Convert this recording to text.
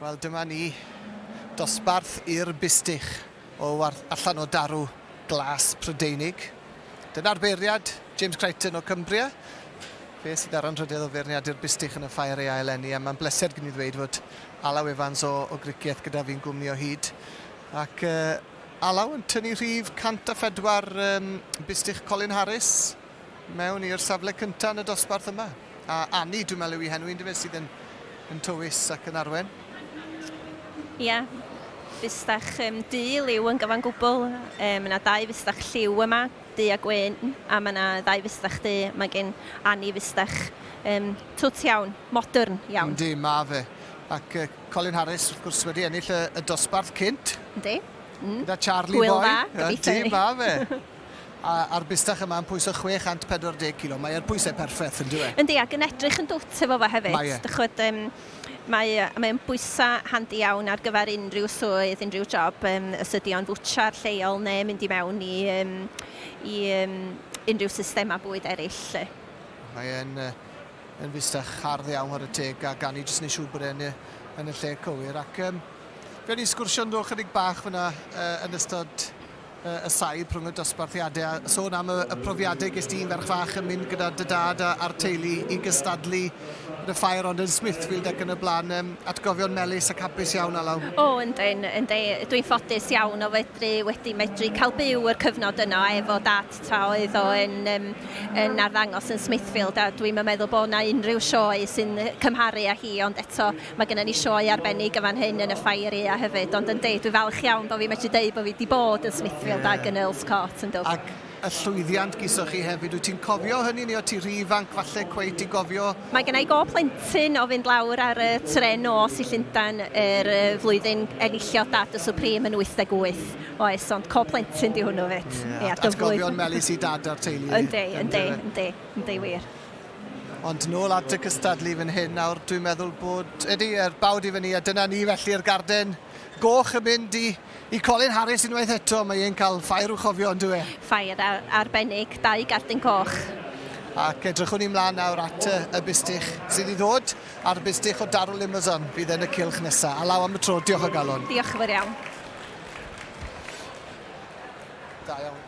Wel, dyma ni dosbarth i'r Bustach allan o Darw Glas Prydeinig. Dyna'r beiriad James Crichton o Cumbria. Fe sydd ar anrhydedd o feirniadu'r Bustach yn y ffair ei aeleni, a mae'n bleser gen i ddweud fod Alaw Evans o griciaeth gyda fi'n gwmni o hyd. Ac Alaw yn tynnu rhif 104 Bustach Colin Harris mewn i'r safle cyntaf yn y dosbarth yma. A Annie, dwi'n meddwl yw i henw un sydd yn tywys ac yn arwen. Ia, Bustach du liw yn gyfan gwbl. Mae yna 2 Bustach lliw yma, du a gwyn, a mae yna 2 Bustach du. Mae gen Annie Bustach twt iawn, modern iawn. Yndi, ma fe. Ac Colin Harris, wrth gwrs, wedi ennill y dosbarth cynt. Yndi. Gyda Charlie Hwyl Boy. dda, gobeithio. Yndi, ma fe. A'r Bustach yma yn pwyso 640 kg. Mae'r pwysau perffaith yn dweud. Yndi, ac yn edrych yn dwt efo fe hefyd. Mae e. Mae'n bwysau handi iawn ar gyfer unrhyw swydd, unrhyw job, os ydy o'n fwtsiar lleol neu mynd i mewn i unrhyw systema bwyd eraill. Mae'n Bustach hardd iawn ar y teg, a gan i jyst neu siŵr bod e'n y lle cywir. Ac fe ni sgwrsio'n do chydig bach fyna yn ystod y saib rhwng y dosbarthiadau. Sôn am y profiadau ges di'n ferch fach yn mynd gyda dy dad a'r teulu i gystadlu yn y ffair ond yn Smithfield ac yn y blaen. Atgofion melys ac hapus iawn, Alaw. O, yndyn. Dwi'n ffodus iawn o wedi medru cael byw yr cyfnod yno efo dad ta oedd o yn arddangos yn Smithfield, a dwi'n meddwl bod yna unrhyw sioe sy'n cymharu â hi, ond eto mae gennym ni sioe arbennig yn fan hyn yn y ffair ia hefyd, ond dwi'n falch iawn bod fi medru dweud bod fi wedi bod yn Smithfield ag yn Earls Court yn dod. Ac y llwyddiant gisoch chi hefyd, wyt ti'n cofio hynny neu o ti rhy fanc falle cweit i gofio? Mae gennau go plentyn o fynd lawr ar y tren nos i Llundain flwyddyn enillio dad y Supreme yn 88. Oes, ond co plentyn di hwnnw fyd. Atgofion melys i dad a'r teulu. Yndi, wir. Ond nôl at y cystadlu fan hyn, nawr dwi'n meddwl bod bawd i fyny, a dyna ni felly'r garden goch yn mynd i Colin Harris unwaith eto. Mae e'n cael ffair i'w chofio, yn dwi? Ffair arbennig, 2 garden coch. Ac edrychwn ni mlaen nawr at y Bustach sydd i ddod a'r Bustach o Darw Limousin fydd yn y cylch nesaf. A law am y tro, diolch o galon. Diolch yn fawr iawn. Da iawn.